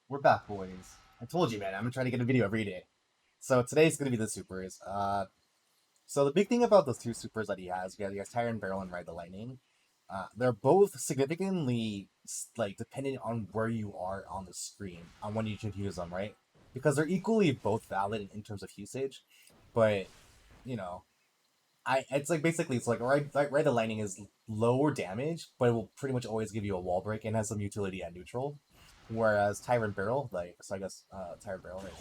We're back, boys. I told you, man. I'm gonna try to get a video every day. So today's gonna be the supers. So the big thing about those two supers that he has Tyrant Barrel and Ride the Lightning. They're both significantly like dependent on where you are on the screen on when you should use them, right? Because they're equally both valid in terms of usage, but you know, it's like basically it's like Ride the Lightning is lower damage, but it will pretty much always give you a wall break and has some utility at neutral. Whereas Tyrant Barrel, like so I guess Tyrant Barrel, right?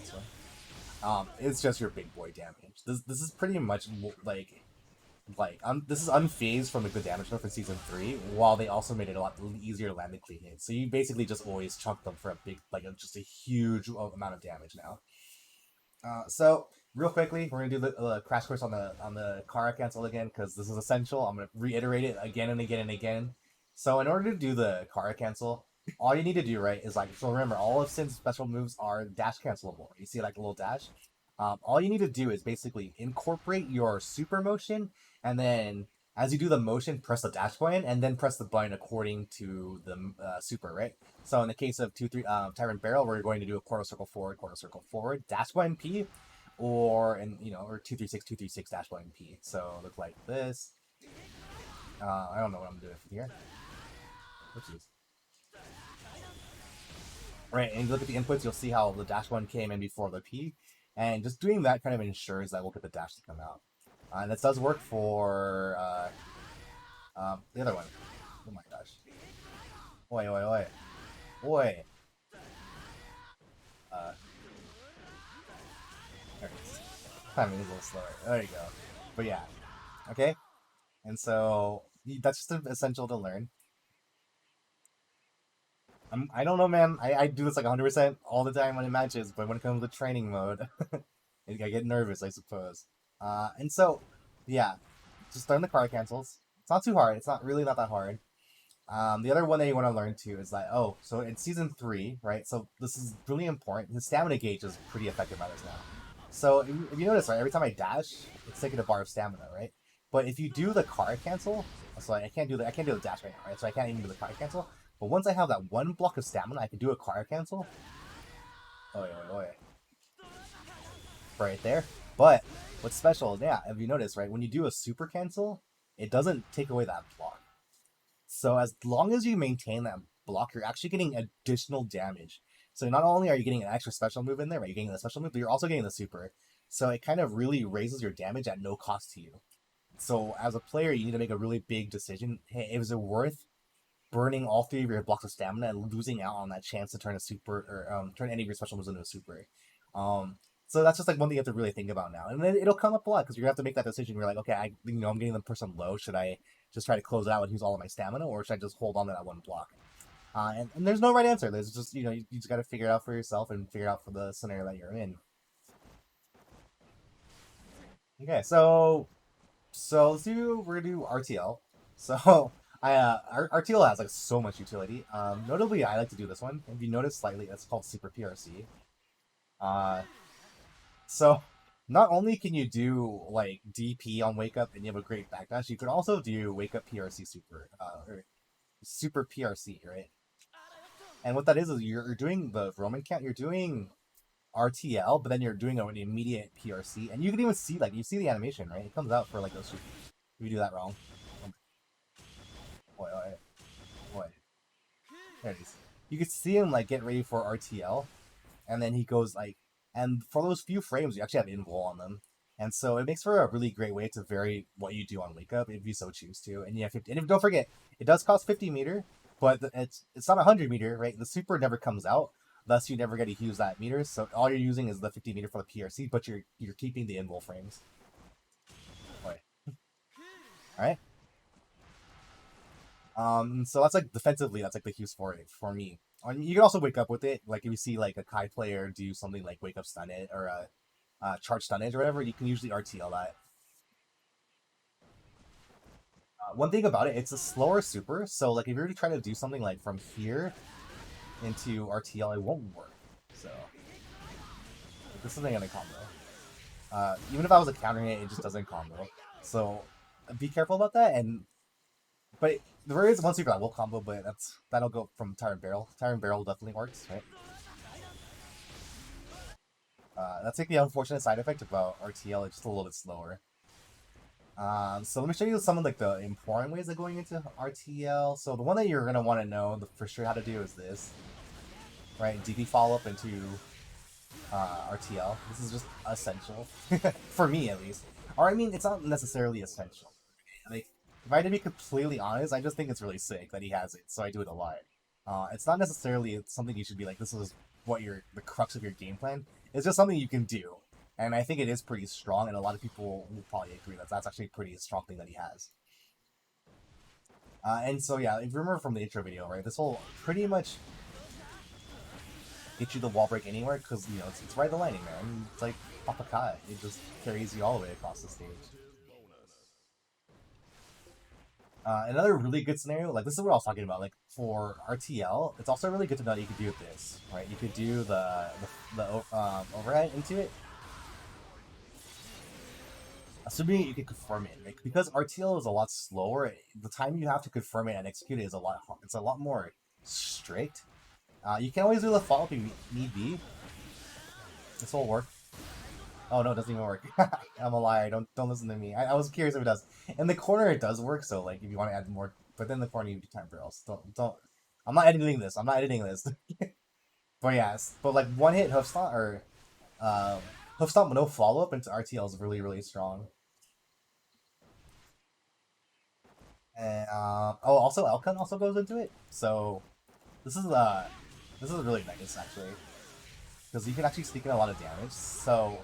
So, it's just your big boy damage. This is pretty much this is unfazed from the good damage nerf in season 3, while they also made it a lot easier to land the clean hits. So you basically just always chunk them for a big, just a huge amount of damage now. So real quickly, we're gonna do the crash course on the Kara cancel again because this is essential. I'm gonna reiterate it again and again and again. So in order to do the Kara cancel, all you need to do, right, is like, so remember, all of Sin's special moves are dash cancelable. You see like a little dash. All you need to do is basically incorporate your super motion, and then as you do the motion, press the dash button, and then press the button according to the super, right? So in the case of 2-3 Tyrant Barrel, we're going to do a quarter circle forward, dash button P, or or 2-3-6 dash button P. So look like this. I don't know what I'm doing here. Oopsies. Right, and you look at the inputs, you'll see how the dash one came in before the P, and just doing that kind of ensures that we'll get the dash to come out. And this does work for the other one. Oh my gosh. Oi, oi, oi. Oi. Uh, there it is. Timing is a little slower. There you go. But yeah. Okay? And so, that's just essential to learn. I don't know, man. I do this like 100% all the time when it matches, but when it comes to training mode, I get nervous, I suppose. And so, yeah, just learn the card cancels. It's not too hard. It's not really not that hard. The other one that you want to learn too is like, oh, so in season 3, right? So this is really important. The stamina gauge is pretty effective by this now. So if you notice, right, every time I dash, it's taking a bar of stamina, right? But if you do the card cancel, so I can't do the dash right now, right? So I can't even do the card cancel. But once I have that one block of stamina, I can do a card cancel. Oh yeah, oh yeah, right there. But what's special, yeah, if you notice, right, when you do a super cancel, it doesn't take away that block. So as long as you maintain that block, you're actually getting additional damage. So not only are you getting an extra special move in there, right? You're getting the special move, but you're also getting the super. So it kind of really raises your damage at no cost to you. So as a player, you need to make a really big decision. Hey, is it worth burning all 3 of your blocks of stamina and losing out on that chance to turn a super or turn any of your special moves into a super? So that's just like one thing you have to really think about now, and then it'll come up a lot because you're gonna have to make that decision. You're like, okay, I'm getting the person low. Should I just try to close it out and use all of my stamina, or should I just hold on to that one block? And there's no right answer. There's just you just got to figure it out for yourself and figure it out for the scenario that you're in. Okay, so we're gonna do RTL. So RTL has like so much utility. Notably, I like to do this one. If you notice slightly, it's called Super PRC. Uh, so not only can you do like DP on Wake Up and you have a great backdash, you could also do Wake Up PRC Super or Super PRC, right? And what that is you're doing the Roman count, you're doing RTL, but then you're doing an immediate PRC, and you can even see you see the animation, right? It comes out for like those super. If you do that wrong, boy, boy, there it is. You can see him like get ready for RTL, and then he goes and for those few frames, you actually have invul on them, and so it makes for a really great way to vary what you do on wake up if you so choose to. And yeah, 50, and if, don't forget, it does cost 50 meter, but it's not 100 meter, right? The super never comes out, thus you never get to use that meter. So all you're using is the 50 meter for the PRC, but you're keeping the invul frames. Boy. All right. So that's like defensively, that's like the use for it for me. You can also wake up with it. Like if you see like a Kai player do something like wake up stun it or a charge stun edge or whatever, you can usually RTL that. One thing about it, it's a slower super. So like if you're trying to do something like from here into RTL, it won't work. So this isn't gonna combo. Even if I was countering it, it just doesn't combo. So be careful about that. But there is one super that will combo, but that'll go from Tyrant Barrel. Tyrant Barrel definitely works, right? That's like the unfortunate side effect about RTL. It's just a little bit slower. So let me show you some of like the important ways of going into RTL. So the one that you're gonna want to know for sure how to do is this, right? DP follow up into RTL. This is just essential for me at least. Or I mean, it's not necessarily essential. Like if I had to be completely honest, I just think it's really sick that he has it, so I do it a lot. It's not necessarily something you should be like, this is what the crux of your game plan. It's just something you can do, and I think it is pretty strong, and a lot of people will probably agree that that's actually a pretty strong thing that he has. And so yeah, if you remember from the intro video, right, this will pretty much get you the wall break anywhere because you know it's right the lightning, man. It's like Papakai. It just carries you all the way across the stage. Another really good scenario, like this is what I was talking about, like for RTL, it's also really good to know that you could do this, right? You could do the overhead into it, assuming you can confirm it. Like, because RTL is a lot slower, the time you have to confirm it and execute it is it's a lot more strict. You can always do the follow up if you need be. This will work. Oh no, it doesn't even work. I'm a liar. Don't listen to me. I was curious if it does. In the corner, it does work. So like, if you want to add more, but then the corner you do time barrels. Don't. I'm not editing this. I'm not editing this. But yes, but like one hit hoof stomp or um, hoof stomp with no follow up into RTL is really strong. And oh, also Elkun also goes into it. So this is uh this is really nice actually because you can actually sneak in a lot of damage. So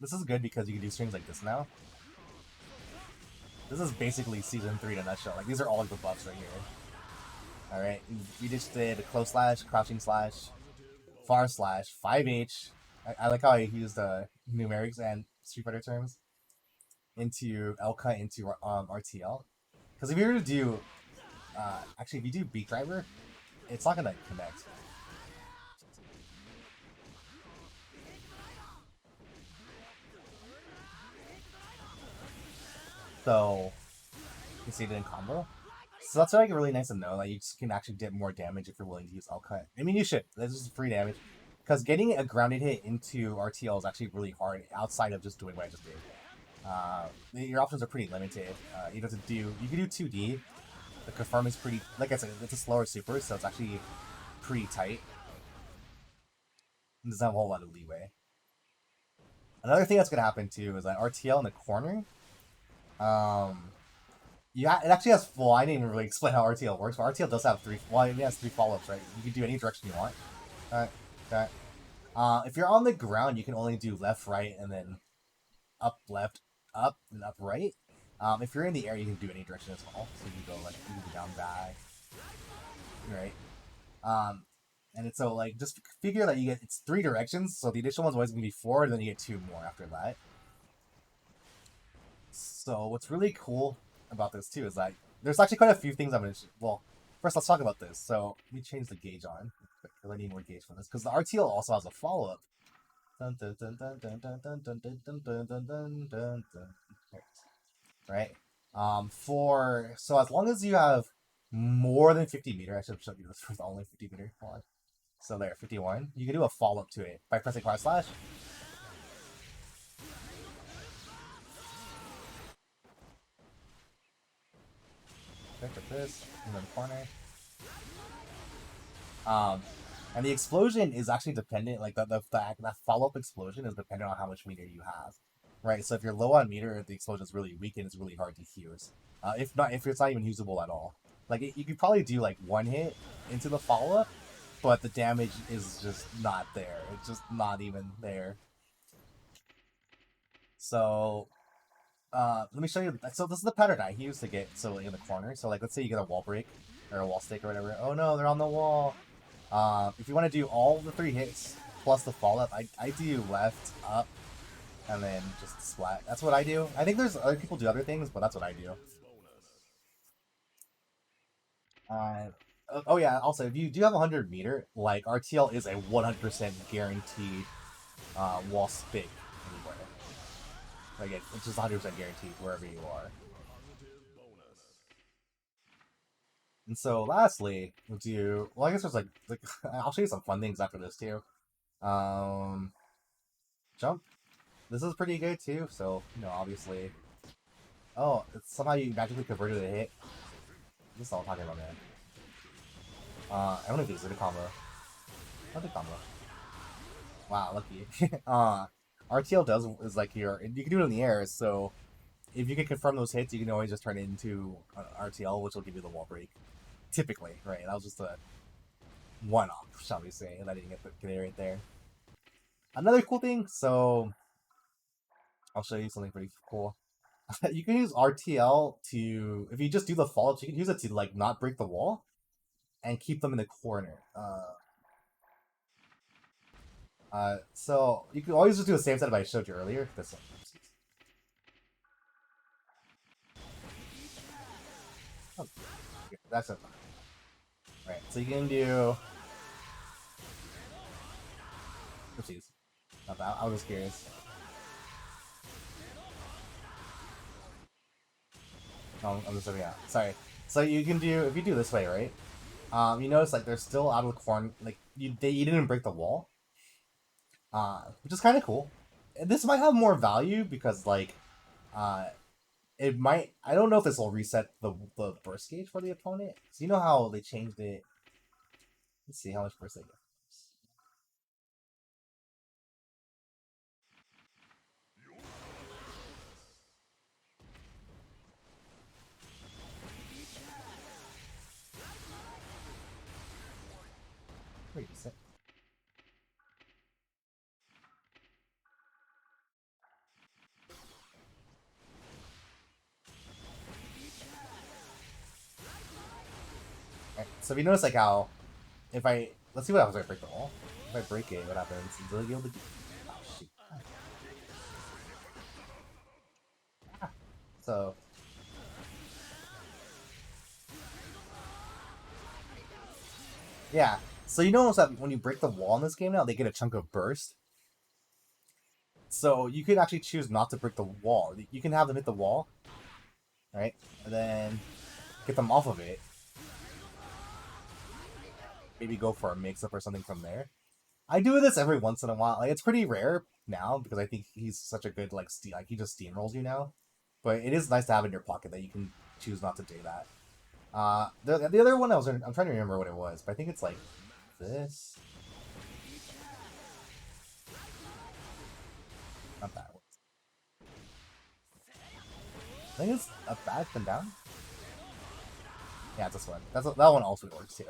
this is good because you can do strings like this now. This is basically season 3 in a nutshell. Like these are all like the buffs right here. All right, we just did a close slash, crouching slash, far slash, 5H. I like how I used numerics and Street Fighter terms into Elka into RTL. Because if you were to do, actually, if you do Beat Driver, it's not gonna connect. So you see it in combo. So that's like really nice to know. Like you can actually get more damage if you're willing to use Elka. I mean, you should. This is free damage. Because getting a grounded hit into RTL is actually really hard outside of just doing what I just did. Your options are pretty limited. You have to do you can do 2D. The confirm is pretty like I said, it's a slower super, so it's actually pretty tight. It doesn't have a whole lot of leeway. Another thing that's gonna happen too is that RTL in the corner, um, it actually has full. I didn't even really explain how RTL works, but RTL does have three. Well, it has three follow-ups, right? You can do any direction you want. Alright, okay. If you're on the ground, you can only do left, right, and then up, left, up, and up, right. If you're in the air, you can do any direction as well. So you can go like you can go down, back, right? Um, and it's so like just figure that you get it's 3 directions. So the initial one's always gonna be 4, and then you get 2 more after that. So what's really cool about this too is that there's actually quite a few things I'm gonna. Well, first let's talk about this. So let me change the gauge on because I need more gauge for this because the RTL also has a follow up. Dun, dun, dun, dun, dun, dun, dun, dun, dun, dun, dun, dun, dun, dun, dun. Right. For so as long as you have more than 50 meter, I should have showed you this with only 50 meter. Hold on. So there, 51. You can do a follow up to it by pressing / slash. Pick up this in the corner. Um, and the explosion is actually dependent. Like that follow up explosion is dependent on how much meter you have, right? So if you're low on meter, the explosion is really weak and it's really hard to use. If it's not even usable at all, like you could probably do like one hit into the follow up, but the damage is just not there. It's just not even there. So let me show you. So this is the pattern I use to get so in the corner. So like let's say you get a wall break or a wall stick or whatever. Oh no, they're on the wall. If you want to do all the 3 hits plus the follow up, I do left, up, and then just splat. That's what I do. I think there's other people do other things, but that's what I do. Uh, oh yeah. Also, if you do have 100 meter, like RTL is a 100% guaranteed wall stick anywhere. Like it's just 100% guaranteed wherever you are. And so, lastly, we'll do. Well, I guess there's like I'll show you some fun things after this too. Um, jump. This is pretty good too, so, you know, obviously. Oh, it's somehow you magically converted a hit. This is all I'm talking about, man. I don't know if it's a combo. Not a combo. Wow, lucky. RTL does is like you can do it in the air, so if you can confirm those hits, you can always just turn it into an RTL, which will give you the wall break. Typically, right? That was just a one-off, shall we say, and I didn't get it right there. Another cool thing, so I'll show you something pretty cool. You can use RTL to, if you just do the faults, you can use it to like not break the wall and keep them in the corner. So you can always just do the same setup I showed you earlier. This one. Oh, that's it. Right. So you can do. Oopsies. Not that. I was just curious. Oh, I'm just looking out. Sorry. So you can do if you do this way, right? You notice like they're still out of the corner. Like you didn't break the wall. Which is kind of cool. This might have more value because like, uh, it might. I don't know if this will reset the burst gauge for the opponent. So you know how they changed it. Let's see how much burst they get. Pretty decent. Right. So if you notice like how if I let's see what happens if I break the wall. If I break it, what happens? Will you able to? Oh shoot! So yeah. So you notice that when you break the wall in this game now, they get a chunk of burst. So you can actually choose not to break the wall. You can have them hit the wall, right, and then get them off of it. Maybe go for a mix-up or something from there. I do this every once in a while. Like it's pretty rare now because I think he's such a good like he just steamrolls you now. But it is nice to have in your pocket that you can choose not to do that. The other one I'm trying to remember what it was, but I think it's like this. Not that one. I think it's a back and down. Yeah, it's this one. That one also works too.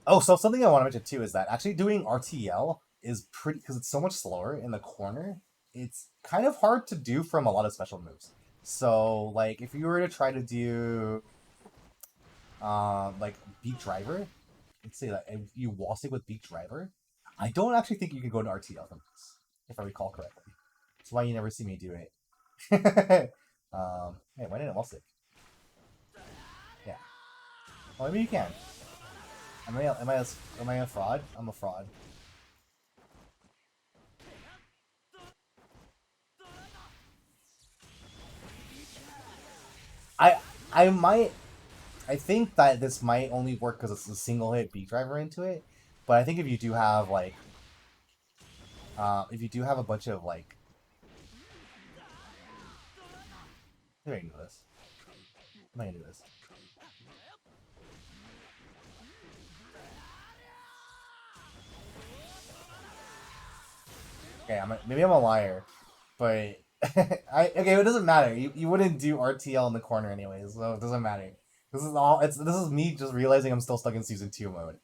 Oh, so something I want to mention too is that actually doing RTL is pretty because it's so much slower in the corner. It's kind of hard to do from a lot of special moves. So like if you were to try to do like Beat Driver, let's say that if you wall stick with Beat Driver, I don't actually think you can go to RTL from this, if I recall correctly. That's why you never see me do it. Hey, why didn't it wall stick? Yeah. Well, maybe you can. Am I a fraud? I'm a fraud. I I might I think that this might only work because it's a single hit beat driver into it. But I think if you do have a bunch of like, here I can do this. I'm gonna do this. Okay, maybe I'm a liar, but okay. It doesn't matter. You wouldn't do RTL in the corner anyways, so it doesn't matter. This is me just realizing I'm still stuck in season 2 mode.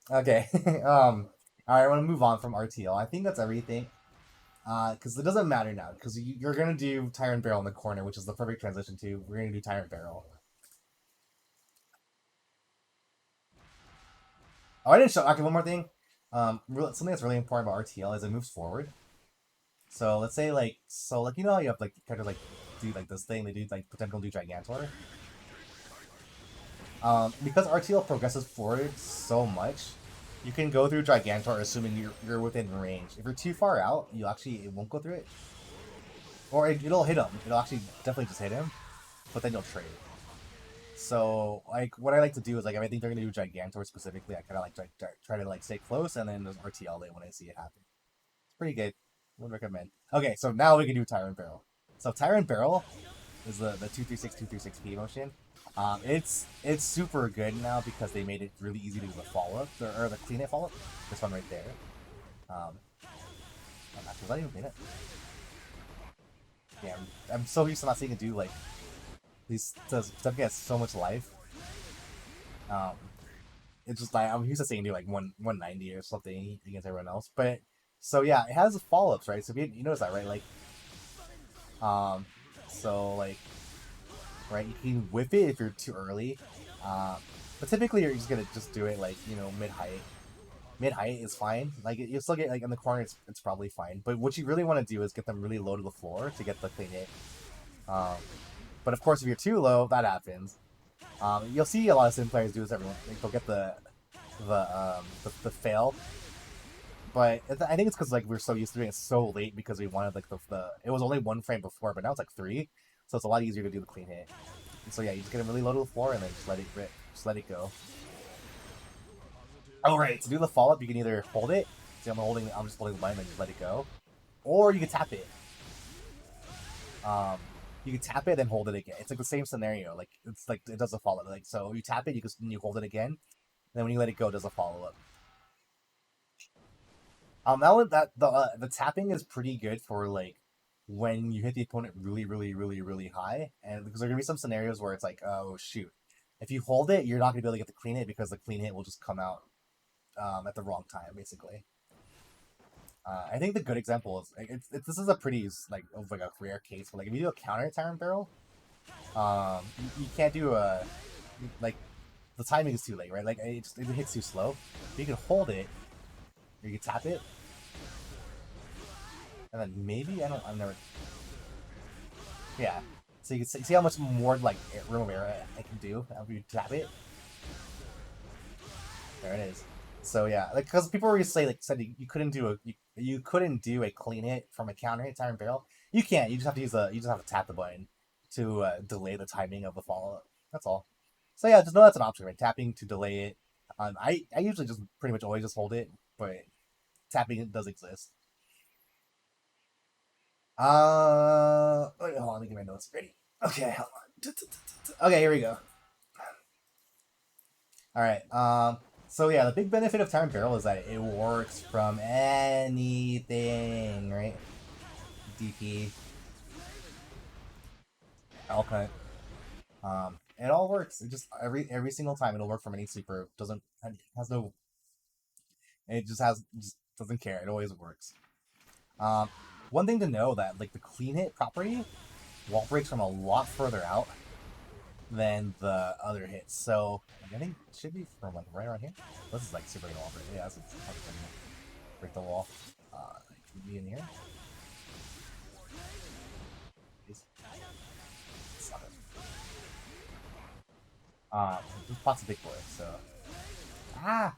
Okay. All right. I want to move on from RTL. I think that's everything. Because it doesn't matter now. Because you're gonna do Tyrant Barrel in the corner, which is the perfect transition to we're gonna do Tyrant Barrel. Oh, I didn't show. Okay, one more thing. Something that's really important about RTL is it moves forward. So let's say like you know how you have like kind of like do like this thing they do like potential do Gigantor. Because RTL progresses forward so much, you can go through Gigantor assuming you're within range. If you're too far out, it won't go through it, or it'll hit him. It'll actually definitely just hit him, but then you'll trade. So like what I like to do is like if I think they're gonna do Gigantor specifically, I kind of like try to like stay close and then just RTL it when I see it happen. Pretty good. Would recommend. Okay, so now we can do Tyrant Barrel. So Tyrant Barrel is the 236 motion. It's super good now because they made it really easy to do the follow up or the clean it follow up. This one right there. Um, actually, was that even clean it? Yeah, I'm so used to not seeing it do like these stuff gets so much life. Um, it's just like I'm used to seeing do like 190 or something against everyone else. But so yeah, it has follow ups, right? So you notice that, right? Like um, so like right, you can whip it if you're too early. Um, but typically you're just gonna just do it like mid height. Mid height is fine. Like you still get like in the corner, it's probably fine. But what you really want to do is get them really low to the floor to get the clean hit. Um, but of course, if you're too low, that happens. You'll see a lot of sim players do this. Everyone like, they'll get the fail, but I think it's because like we're so used to doing it so late because we wanted like the it was only 1 frame before, but now it's like 3, so it's a lot easier to do the clean hit. And so yeah, you just get it really low to the floor and then just let it rip, just let it go. All right, to do the follow up, you can either hold it. See, I'm just holding the button and just let it go, or you can tap it. Um, you can tap it and hold it again. It's like the same scenario. Like it's like it does a follow. Like so, you tap it, you hold it again. Then when you let it go, it does a follow up. That one that the tapping is pretty good for like when you hit the opponent really high, and because there are gonna be some scenarios where it's like, oh shoot, if you hold it, you're not gonna be able to get the clean hit because the clean hit will just come out at the wrong time, basically. I think the good example is this is a pretty like of like a rare case, but like if you do a counter Tyrant Barrel, you can't do a like the timing is too late, right? Like it hits too slow. But you can hold it, or you can tap it, and then maybe I've never. Yeah. So you can see how much more like room of error I can do after you tap it. There it is. So yeah, like because people always say like said you couldn't do you couldn't do a clean hit from a counter hit Tyrant Barrel. You can't. You just have to you just have to tap the button to delay the timing of the follow up. That's all. So yeah, just know that's an option, right? Tapping to delay it. I usually just pretty much always just hold it, but tapping does exist. Wait, hold on, let me get my notes ready. Okay, hold on. Okay, here we go. All right. So yeah, the big benefit of Tyrant Barrel is that it works from anything, right? DP, Alcut. It all works. It just every single time it'll work from any super. Doesn't has no. It just doesn't care. It always works. Um, one thing to know that like the clean hit property wall breaks from a lot further out than the other hits. So I think it should be from like right around here. This is like super gonna wall break. Yeah, this is break the wall. Could be in here. This pot's a big boy, so ah,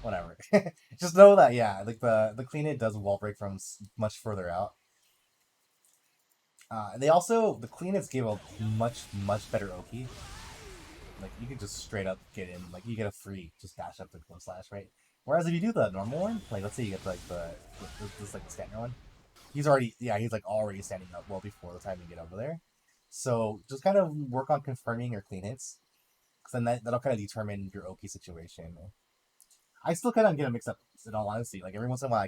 whatever. Just know that yeah, like the clean hit does wall break from much further out. They also the clean hits give a much better Oki. Like you can just straight up get in, like you get a free just dash up to close slash, right? Whereas if you do the normal one, like let's say you get like this like the standard one, he's already he's like already standing up well before the time you get over there. So just kind of work on confirming your clean hits, because then that'll kind of determine your Oki situation. I still kind of get a mix up in all honesty. Like every once in a while, I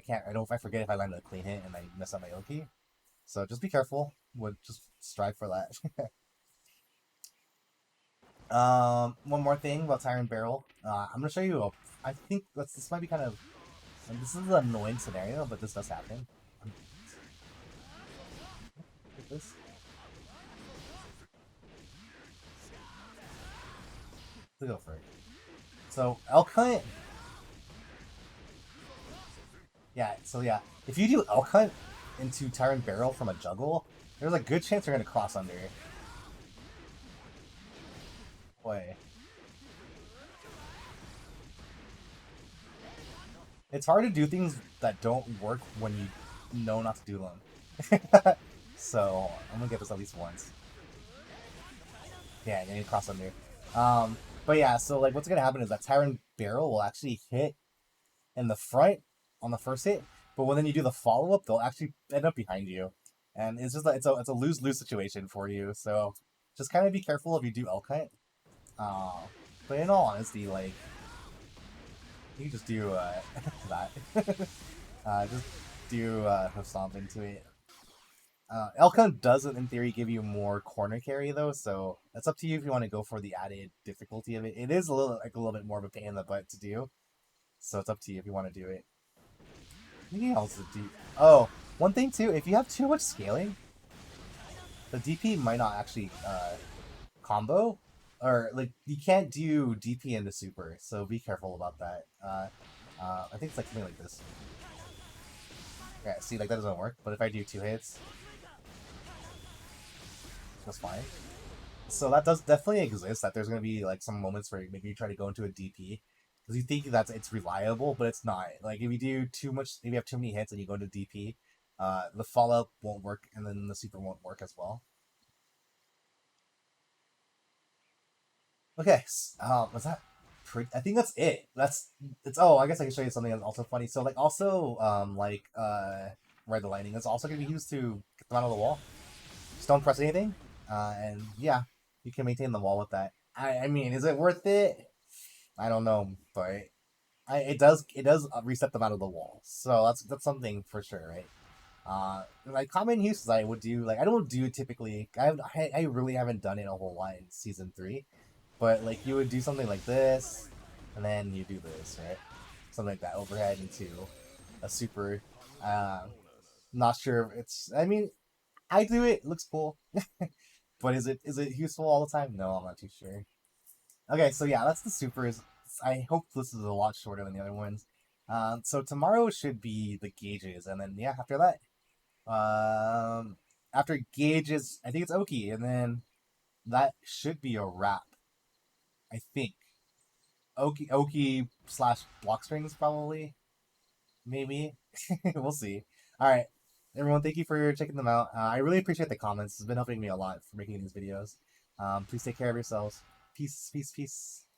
forget if I land a clean hit and I mess up my Oki. So just be careful. Would just strive for that. One more thing about Tyrant Barrel. I'm gonna show you. I think this might be kind of. This is an annoying scenario, but this does happen. Look at this. Let's go for it. So elk hunt. Yeah. So yeah, if you do elk hunt into Tyrant Barrel from a juggle, there's a good chance you're gonna cross under. Boy. It's hard to do things that don't work when you know not to do them. So I'm gonna get this at least once. Yeah, you need to cross under. But yeah, so like what's gonna happen is that Tyrant Barrel will actually hit in the front on the first hit, but when then you do the follow up, they'll actually end up behind you, and it's just like it's a lose lose situation for you. So just kind of be careful if you do L cut. Uh, but in all honesty, like you can just do that. Just do hoof stomp into it. Elcon doesn't, in theory, give you more corner carry though, so it's up to you if you want to go for the added difficulty of it. It is a little bit more of a pain in the butt to do, so it's up to you if you want to do it. Anything else to do? Oh, one thing too, if you have too much scaling, the DP might not actually combo, or like you can't do DP into super, so be careful about that. I think it's like something like this. Yeah, see, like that doesn't work. But if I do 2 hits, that's fine. So that does definitely exist. That there's gonna be like some moments where maybe you try to go into a DP because you think that it's reliable, but it's not. Like if you do too much, if you have too many hits and you go into DP, the follow-up won't work, and then the super won't work as well. Okay, was that pretty? I think that's it. That's it's. Oh, I guess I can show you something that's also funny. So like also Ride the Lightning is also gonna be used to get them out of the wall. Just don't press anything, and yeah, you can maintain the wall with that. I mean, is it worth it? I don't know, but it does reset them out of the wall. So that's something for sure, right? Like common uses I would do, like I don't do it typically. I really haven't done it a whole lot in season 3, but like you would do something like this, and then you do this, right? Something like that, overhead into a super. Not sure if it's. I mean, I do it. It looks cool, but is it useful all the time? No, I'm not too sure. Okay, so yeah, that's the supers. I hope this is a lot shorter than the other ones. So tomorrow should be the gauges, and then yeah, after that, after gauges, I think it's Oki, and then that should be a wrap. I think Oki slash block strings probably, maybe. We'll see. All right, everyone, thank you for checking them out. I really appreciate the comments. It's been helping me a lot for making these videos. Please take care of yourselves. Peace, peace, peace.